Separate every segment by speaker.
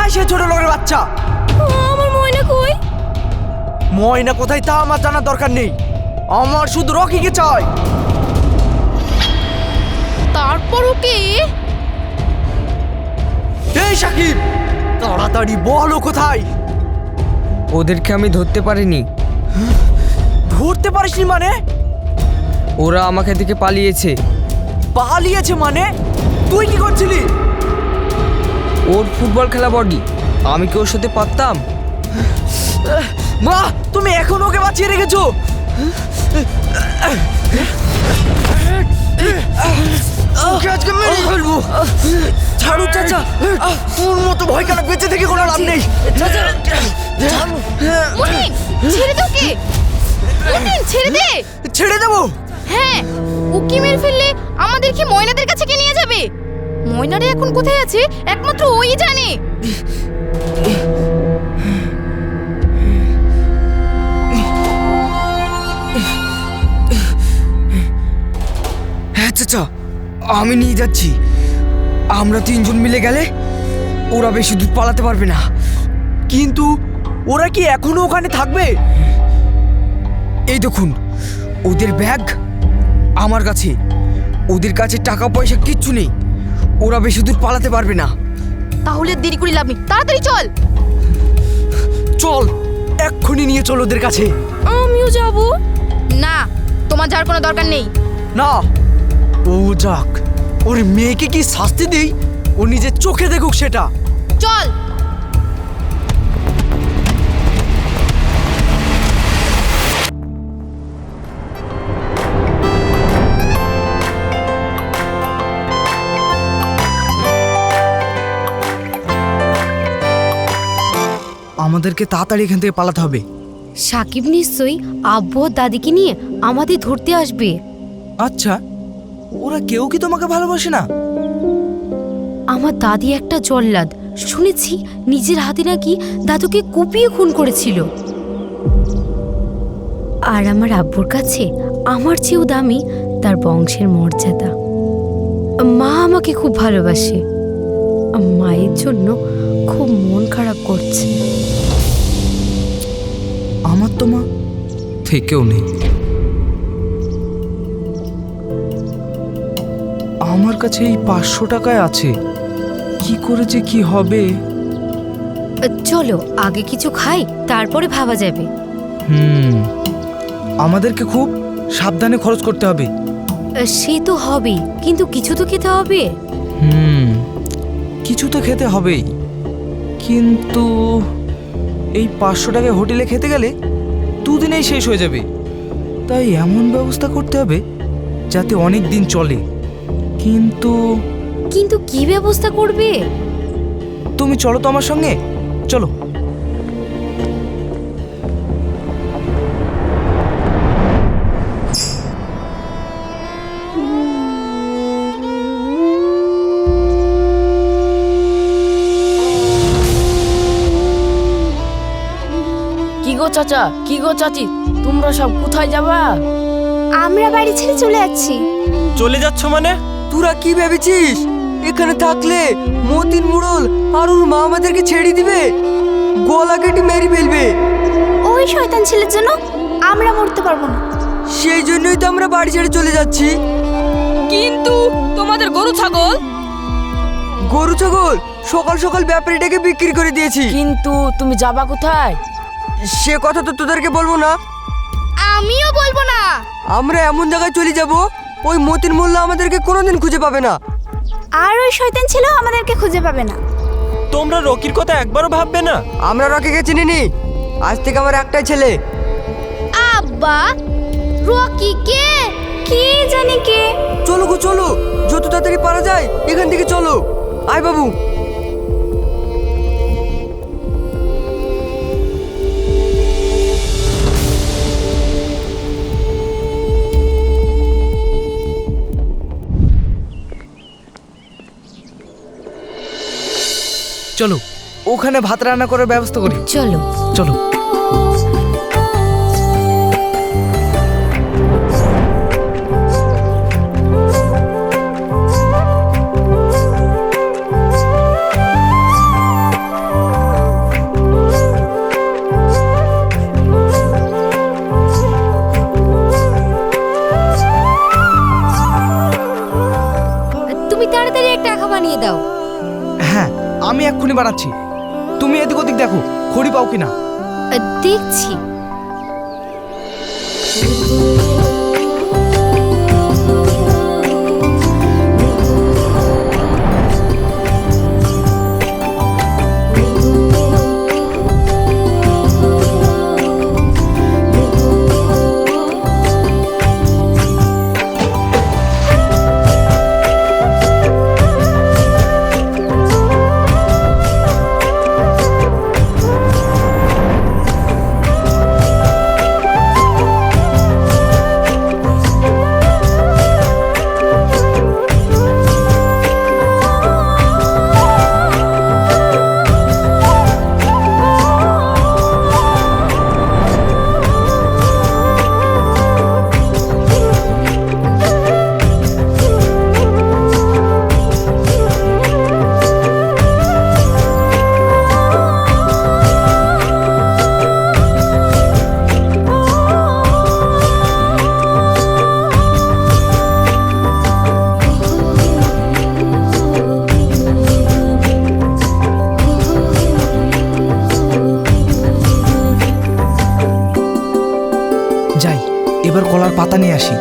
Speaker 1: কোথায় সে ছোট লোকের বাচ্চা?
Speaker 2: আমার ময়না কই?
Speaker 1: ময়না কোথায় তা আমার জানার দরকার নেই, আমার শুধু রকিকে চাই।
Speaker 2: তারপর ওকে?
Speaker 1: এই সাকিব, তাড়াতাড়ি বলো কোথায়?
Speaker 3: ওদেরকে আমি ধরতে পারিনি।
Speaker 1: ধরতে পারিসনি মানে?
Speaker 3: ওরা আমাকে থেকে পালিয়েছে।
Speaker 1: পালিয়েছে মানে? তুই কি করছিলি?
Speaker 3: ওর ফুটবল খেলা বডি, আমি কি ওর সাথে পারতাম?
Speaker 1: মা, তুমি এখন ওকে বাঁচিয়ে রেখেছো। ওকে আজকে মেরে ফেলবো। ছাড়ো চাচা, তোর মতো ভয় কেন, বেঁচে থেকে কোনো লাভ নেই।
Speaker 2: মুনিন, ছেড়ে দে ওকে। মুনিন, ছেড়ে দে।
Speaker 1: ছেড়ে দেবো?
Speaker 2: হ্যাঁ, ওকে মেরে ফেললে আমাদের কি ময়নাদের কাছে কে নিয়ে যাবে? ময়নারে এখন কোথায় আছে একমাত্র ওই জানে।
Speaker 3: হ্যাঁ চাচা, আমি নিয়ে যাচ্ছি। আমরা তিনজন মিলে গেলে ওরা বেশি দূর পালাতে পারবে না।
Speaker 1: কিন্তু ওরা কি এখনো ওখানে থাকবে?
Speaker 3: এই দেখুন, ওদের ব্যাগ আমার কাছে। ওদের কাছে টাকা পয়সা কিচ্ছু নেই, ওরা বেশি দূর পালাতে পারবে না।
Speaker 2: তাহলে দেরি করে লাভ নেই, তাড়াতাড়ি চল।
Speaker 1: চল, এক্ষুনি নিয়ে চল ওদের কাছে।
Speaker 2: আমিও যাব। না, তোমার যাওয়ার কোনো দরকার নেই।
Speaker 1: না, ও যাক, ওর মেয়েকে কি শাস্তি দেই, ও নিজের চোখে দেখুক সেটা।
Speaker 2: চল।
Speaker 1: আমাদেরকে তাড়াতাড়ি এখান থেকে পালাতে হবে।
Speaker 2: সাকিব নিশ্চয়ই আব্বু ও দাদিকে নিয়ে আমাদের ধরতে আসবে।
Speaker 1: আচ্ছা, ওরা কেউ কি তোমাকে ভালোবাসে না?
Speaker 2: আমার দাদি একটা জল্লাদ, শুনেছি নিজের হাতে নাকি দাদুকে কুপিয়ে খুন করেছিল। আর আমার আব্বুর কাছে আমার চেয়েও দামি তার বংশের মর্যাদা। মা আমাকে খুব ভালোবাসে, মায়ের জন্য খুব মন খারাপ করছে।
Speaker 1: আমার তো মা থেকেও নেই। আমার কাছে এই 500 টাকায় আছে, কি করে যে কি হবে।
Speaker 2: চলো আগে কিছু খাই, তারপরে ভাবা যাবে।
Speaker 1: আমাদেরকে খুব সাবধানে খরচ করতে হবে।
Speaker 2: সে তো হবেই, কিন্তু কিছু তো খেতে হবে।
Speaker 1: কিছু তো খেতে হবেই, কিন্তু এই 500 টাকায় হোটেলে খেতে গেলে দুদিনেই শেষ হয়ে যাবে। তাই এমন ব্যবস্থা করতে হবে যাতে অনেক দিন চলে। কিন্তু
Speaker 2: কিন্তু কি ব্যবস্থা করবে?
Speaker 1: তুমি চলো তো আমার সঙ্গে, চলো।
Speaker 4: কি গো চাচা, কি গো চাচি, তোমরা সব কোথায় যাবা?
Speaker 2: আমরা বাড়ি ছেড়ে চলে যাচ্ছি।
Speaker 5: চলে যাচ্ছ মানে?
Speaker 3: তোরা কি ভেবেছিস এখানে থাকলে মতিন মুড়ল আর ওর মা আমাদেরকে ছেড়ে দিবে? গলা কেটে মেরে ফেলবে।
Speaker 2: ওই শয়তান ছেলের জন্য আমরা মরতে পারবো না।
Speaker 3: সেই জন্যই তো আমরা বাড়ি ছেড়ে চলে যাচ্ছি।
Speaker 4: কিন্তু তোমাদের গরু ছাগল?
Speaker 3: গরু ছাগল সকাল সকাল ব্যাপারীটাকে বিক্রি করে দিয়েছি।
Speaker 4: কিন্তু তুমি যাবা কোথায়?
Speaker 3: সে কথা তো তোদেরকে বলবো না।
Speaker 2: আমিও বলবো না।
Speaker 3: আমরা এমন জায়গায় চলে যাব ওই মতিন মোল্লা আমাদেরকে কোনোদিন খুঁজে পাবে না।
Speaker 2: আর ওই শয়তান ছেলে আমাদেরকে খুঁজে পাবে না।
Speaker 5: তোমরা রকির কথা একবারও ভাববে না?
Speaker 3: আমরা রকিকে চিনিনি, আজ থেকে আমার একটাই ছেলে।
Speaker 2: আব্বা, রকি কে? কি জানি কে?
Speaker 3: চলো গো চলো, যত তাড়াতাড়ি পারা যায় এখান থেকে চলো। আয় বাবু।
Speaker 1: চলো ওখানে ভাত রান্না করার ব্যবস্থা করি।
Speaker 2: চলো
Speaker 1: চলো।
Speaker 2: বানিয়ে দাও।
Speaker 1: হ্যাঁ, আমি এক্ষুনি বানাচ্ছি। তুমি এদিক ওদিক দেখো, খড়ি পাও কিনা।
Speaker 2: দেখছি।
Speaker 1: যাই, এবার কলার পাতা নিয়ে আসি।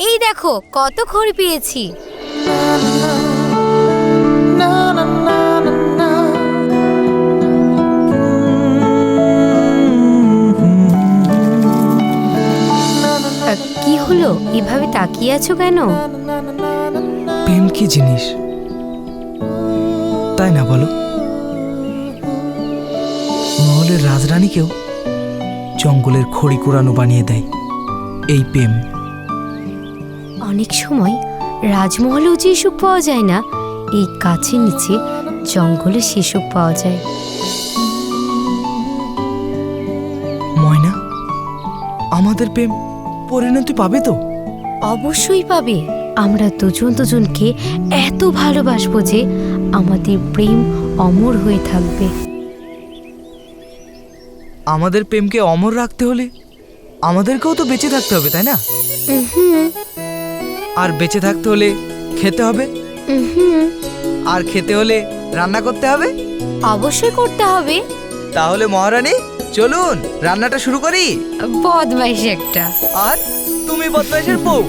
Speaker 2: এই দেখো কত খড়ি পেয়েছি। কি হলো, এভাবে তাকিয়ে আছো কেন?
Speaker 1: প্রেম কি জিনিস, তাই না বলো? মহলের রাজরানীকেও জঙ্গলের খড়ি কুড়ানো বানিয়ে দেয় এই প্রেম।
Speaker 2: অনেক সময় রাজমহলেও যে সুখ পাওয়া যায় না, এই গাছের নিচে জঙ্গলে সে সুখ পাওয়া যায়।
Speaker 1: ময়না, আমাদের প্রেম পরিণতি পাবে তো?
Speaker 2: অবশ্যই পাবে। আমরা দুজন দুজনকে এত ভালোবাসবো যে আমাদের প্রেম অমর হয়ে থাকবে।
Speaker 1: আমাদের প্রেমকে অমর রাখতে হলে আমাদেরকেও তো বেঁচে থাকতে হবে, তাই না? আর বেঁচে থাকতে হলে খেতে হবে, আর খেতে হলে রান্না করতে হবে।
Speaker 2: অবশ্যই করতে হবে।
Speaker 1: তাহলে মহারানী চলুন রান্নাটা শুরু করি।
Speaker 2: বদমাইশ একটা।
Speaker 1: আর তুমি বদমাইশের বউ।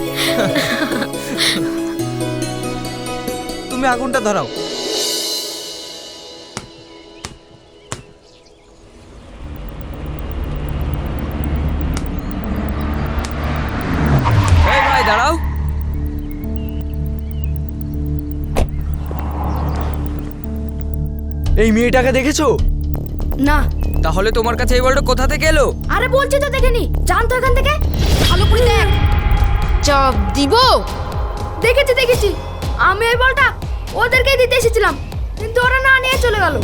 Speaker 1: তুমি আগুনটা ধরাও।
Speaker 3: এই ভাই দাঁড়াও। এই মেয়েটাকে দেখেছো?
Speaker 4: না।
Speaker 3: তাহলে তোমার কাছে এই বলটা কোথা থেকে এলো?
Speaker 4: আরে বলছি তো দেখিনি, জান তো এখান থেকে। ভালো করে দেখ। চাপ দিব। দেখেছি আমি এই বলটা ওদেরকে দিতে এসেছিলাম, কিন্তু ওরা না নিয়ে চলে গেল।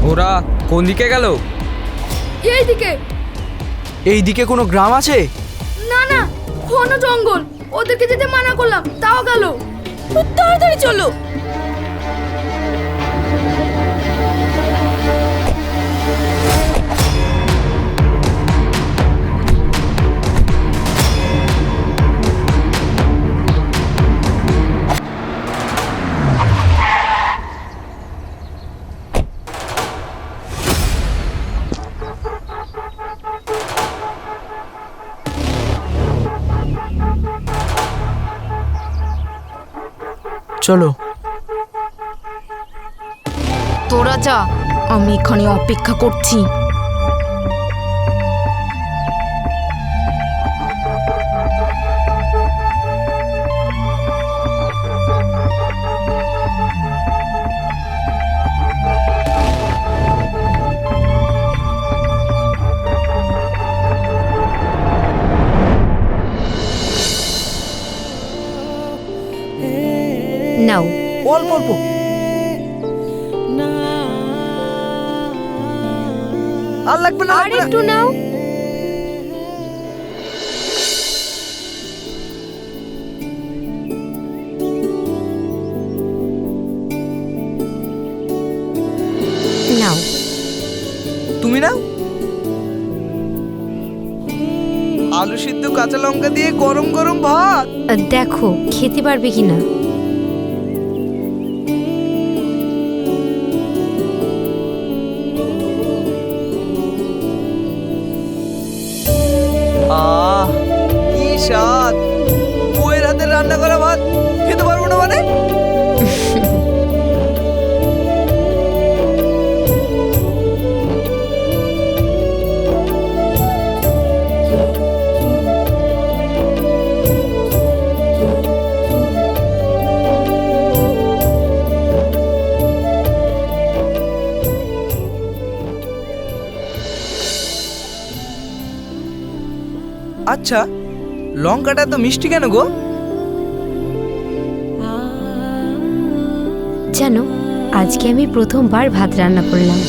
Speaker 3: ওরা কোন দিকে গেল?
Speaker 4: এই দিকে।
Speaker 3: এই দিকে কোনো গ্রাম আছে?
Speaker 4: না, ঘন জঙ্গল। ওদেরকে যেতে মানা করলাম, তাও গেল। তাড়াতাড়ি চলো।
Speaker 1: চলো।
Speaker 4: তোরা যা, আমি এখানে অপেক্ষা করছি।
Speaker 2: নাও।
Speaker 1: অল্প অল্প। আর লাগবে না,
Speaker 2: আর একটু নাও। নাও।
Speaker 1: তুমি নাও। আলু সিদ্ধ কাঁচা লঙ্কা দিয়ে গরম গরম ভাত।
Speaker 2: দেখো খেতে পারবে কিনা।
Speaker 1: কি স্বাদ! বউয়ের হাতের রান্না করা ভাত খেতে পারবো না মানে? আচ্ছা, লঙ্কাটা তো মিষ্টি কেন গো?
Speaker 2: জানো, আজকে আমি প্রথমবার ভাত রান্না করলাম।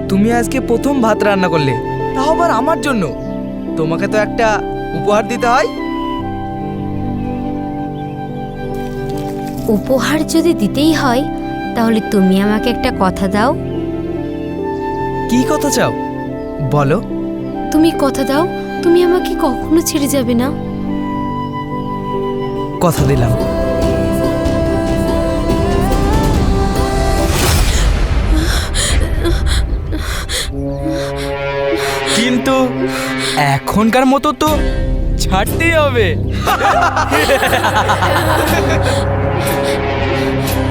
Speaker 1: তুমি আজকে প্রথম ভাত রান্না করলে, তাও আবার আমার জন্য। তোমাকে তো একটা উপহার দিতে হয়।
Speaker 2: উপহার যদি দিতেই হয় তাহলে তুমি আমাকে একটা কথা দাও।
Speaker 1: কি কথা চাও বলো?
Speaker 2: তুমি কথা দাও তুমি আমাকে কখনো ছেড়ে যাবে না।
Speaker 1: কথা দিলাম। কিন্তু এখনকার মতো তো ছাড়তেই হবে।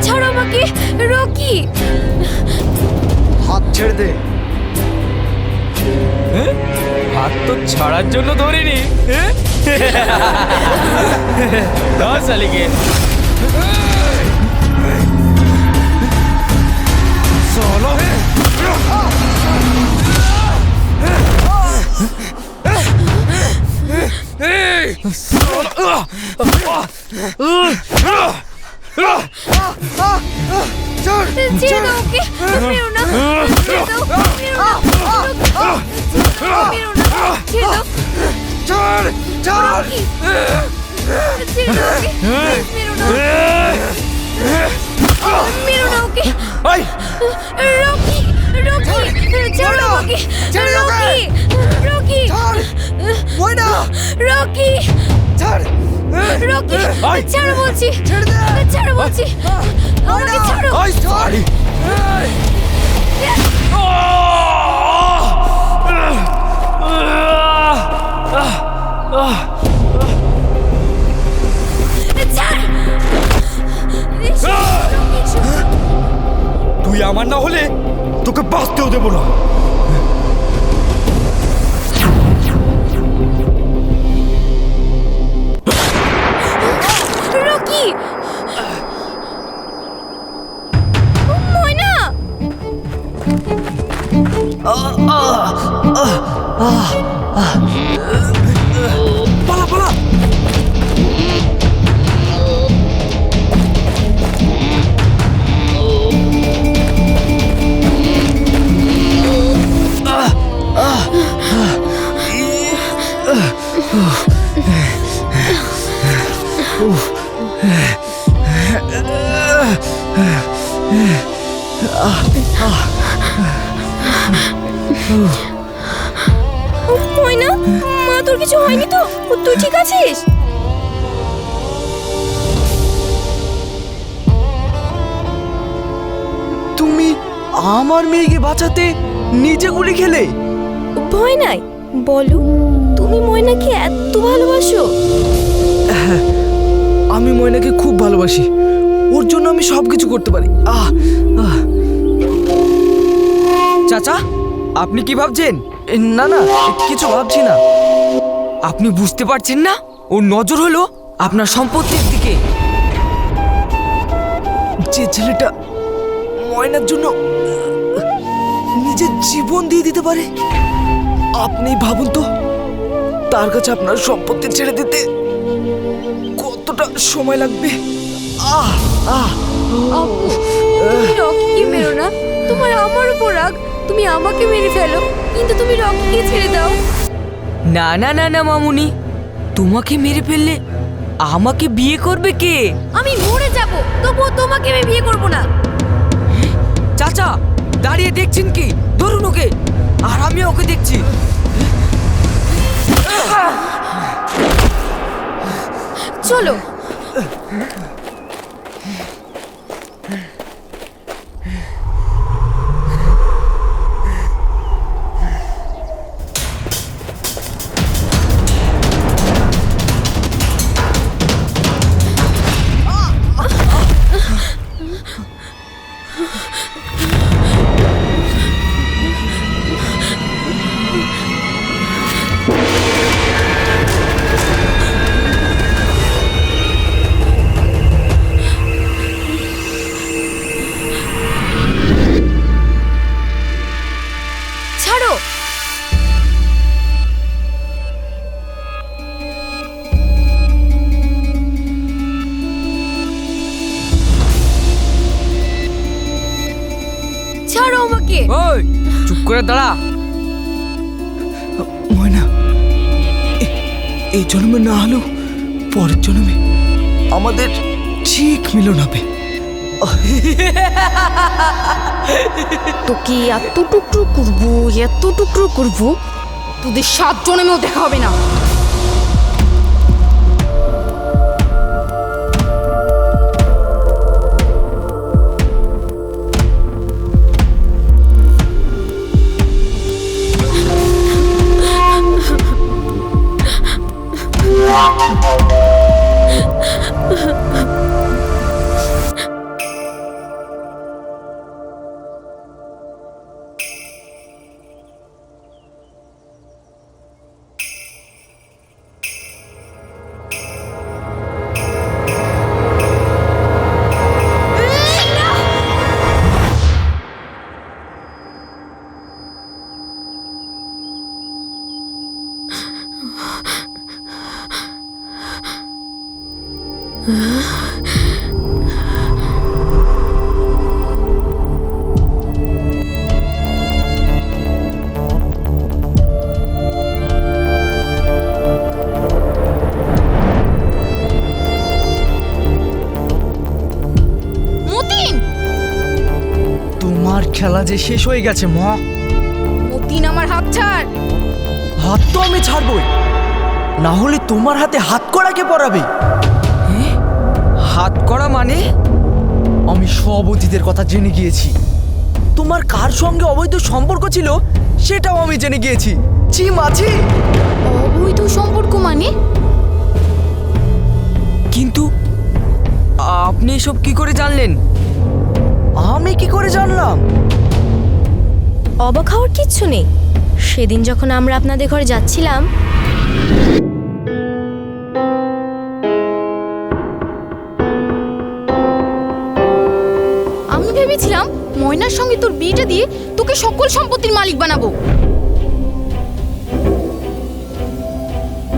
Speaker 2: ছাড়ো আমাকে, রকি।
Speaker 1: হাত ছেড়ে দে। হাত তো ছাড়ার জন্য ধরিনি। দশ শালিকে। চলো।
Speaker 2: ছেড়ে দাও ওকে, মেরো না, ছেড়ে দাও, মেরো না, মেরো না, ছেড়ে দাও।
Speaker 1: ছাড়, ছাড়।
Speaker 2: ছেড়ে দাও ওকে, মেরো না, মেরো না ওকে।
Speaker 1: ওই
Speaker 2: রকি, রকি, ছাড়ো আমাকে, রকি, রকি,
Speaker 1: ওই না,
Speaker 2: রকি,
Speaker 1: ছাড়।
Speaker 2: রকি,
Speaker 1: ওই।
Speaker 2: ছাড়ো বলছি,
Speaker 1: ছেড়ে দে।
Speaker 2: ছাড়ো বলছি, আমাকে ছাড়ো।
Speaker 1: ওই ছাড়।
Speaker 2: ছাড়।
Speaker 3: তুই আমার না হলে তোকে বাঁচতেও দেবো না।
Speaker 2: রকি, ময়না,
Speaker 3: পালা পালা।
Speaker 2: ময়না, মা তোর কিছু হয়নি তো? তুই ঠিক আছিস?
Speaker 3: আমার মেয়েকে বাঁচাতে নিজে গুলি খেলে?
Speaker 2: ভয় নাই, বলো তুমি ময়নাকে এত ভালোবাসো?
Speaker 3: আমি ময়নাকে খুব ভালোবাসি, ওর জন্য আমি সব কিছু করতে পারি। চাচা, আপনি কি ভাবছেন? না না, কিছু ভাবছি না। আপনি বুঝতে পারছেন না, ওর নজর হলো আপনার সম্পত্তির দিকে। যে ছেলেটা ময়নার জন্য নিজের জীবন দিয়ে দিতে পারে, আপনি ভাবুন তো তার কাছে আপনার সম্পত্তি ছেড়ে দিতে কতটা সময় লাগবে।
Speaker 2: তুমি রকিকে মেরো না, তোমার আমার উপর রাগ, তুমি আমাকে মেরে ফেলো, কিন্তু তুমি রকিকে ছেড়ে দাও।
Speaker 3: না না না না মামুনি, তোমাকে মেরে ফেললে আমাকে বিয়ে করবে কে?
Speaker 2: আমি মরে যাব, তবুও তোমাকে আমি বিয়ে করব না।
Speaker 3: চাচা দাঁড়িয়ে দেখছেন কি? ধরুন ওকে, আর আমি ওকে দেখছি।
Speaker 2: চলো। ছাড়ো। ছাড়ো আমাকে।
Speaker 3: ওই চুপ করে দাঁড়া। ময়না, এই জন্মে না হলেও পরের জন্মে আমাদের ঠিক মিলন হবে।
Speaker 4: তোকে এত টুকরো করবো, এত টুকরো করবো, তোদের 7 জনেও দেখা হবে না।
Speaker 3: তোমার খেলা যে শেষ হয়ে গেছে মা।
Speaker 4: মতিন, আমার হাত ছাড়।
Speaker 3: হাত তো আমি ছাড়বই, না হলে তোমার হাতে হাত কড়াকে পরাবে। হাত কড়া মানে? আমি সব অতীতের কথা জেনে গিয়েছি। তোমার কার সঙ্গে অবৈধ সম্পর্ক ছিল সেটাও আমি জেনে গিয়েছি। ছি মাছি।
Speaker 4: অবৈধ সম্পর্ক মানে?
Speaker 3: কিন্তু আপনি এসব কি করে জানলেন? আমি কি করে জানলাম?
Speaker 2: অবাক হওয়ার কিচ্ছু নেই। সেদিন যখন আমরা আপনাদের ঘরে যাচ্ছিলাম,
Speaker 4: আমি ভেবেছিলাম ময়নার সঙ্গে তোর বিয়েটা দিয়ে তোকে সকল সম্পত্তির মালিক বানাবো।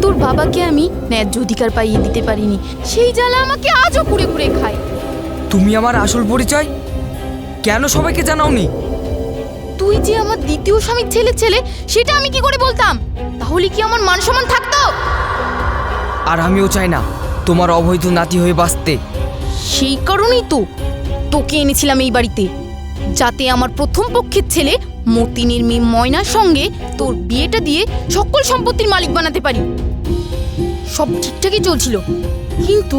Speaker 4: তোর বাবাকে আমি ন্যায্য অধিকার পাইয়ে দিতে পারিনি, সেই জ্বালা আমাকে আজও কুড়ে কুড়ে খায়।
Speaker 3: তুমি আমার আসল পরিচয় কেন সবাইকে জানাওনি?
Speaker 4: তুই যে আমার দ্বিতীয় স্বামীর ছেলে সেটা আমি কি করে বলতাম? তাহলে কি আমার মান সম্মান থাকতো?
Speaker 3: আর আমিও চাই না তোমার অবৈধ নাতি হয়ে বাঁচতে।
Speaker 4: সেই কারণেই তো তোকে এনেছিলাম এই বাড়িতে, যাতে আমার প্রথম পক্ষের ছেলে মতিনের মেয়ে ময়নার সঙ্গে তোর বিয়েটা দিয়ে সকল সম্পত্তির মালিক বানাতে পারি। সব ঠিকঠাকই চলছিল, কিন্তু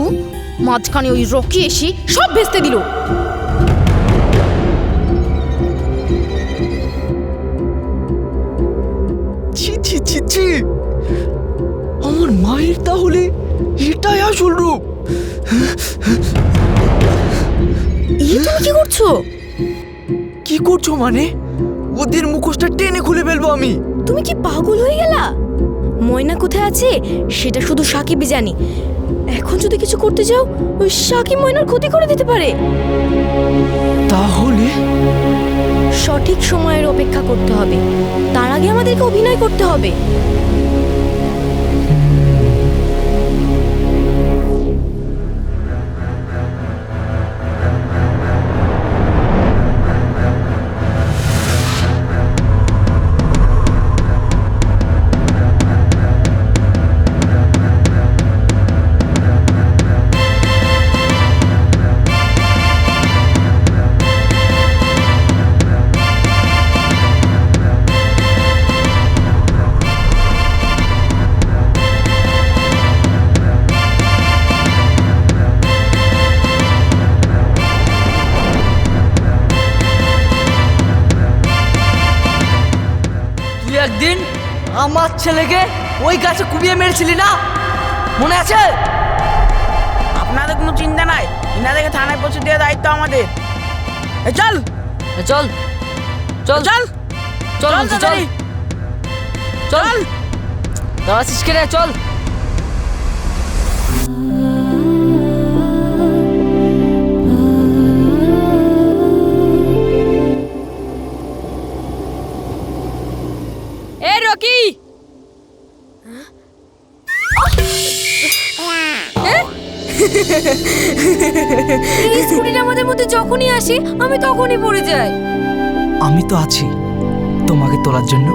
Speaker 4: মাঝখানে ওই রকি এসে সব ভেস্তে দিল।
Speaker 3: ছি ছি ছি, আমার মায়ের তাহলে এটাই আসল রূপ।
Speaker 4: এই তুমি কি করছো?
Speaker 3: কি করছো মানে? ওদের মুখোশটা টেনে খুলে ফেলবো আমি।
Speaker 4: তুমি কি পাগল হয়ে গেলা? ময়না কোথায় আছে সেটা শুধু সাকিবই জানে। এখন যদি কিছু করতে যাও, ওই সাকিব ময়নার ক্ষতি করে দিতে পারে।
Speaker 3: তাহলে
Speaker 4: সঠিক সময়ের অপেক্ষা করতে হবে, তার আগে আমাদেরকে অভিনয় করতে হবে।
Speaker 3: তুই একদিন আমার ছেলেকে ওই গাছে কুবিয়ে মেরেছিলি না, মনে আছে?
Speaker 6: আপনাদের কোনো চিন্তা নাই, ইনাদেরকে থানায় পৌঁছে দেওয়ার দায়িত্ব আমাদের। চল
Speaker 3: চল চল
Speaker 6: চল
Speaker 3: চল
Speaker 6: চল তাড়াতাড়ি।
Speaker 3: চল দাঁড়াচ্ছিস কে রে? চল।
Speaker 2: এ রকি, এই স্কুটিটা আমাদের মধ্যে যখনই আসে আমি তখনই পড়ে যাই।
Speaker 1: আমি তো আছি তোমাকে তোলার জন্য।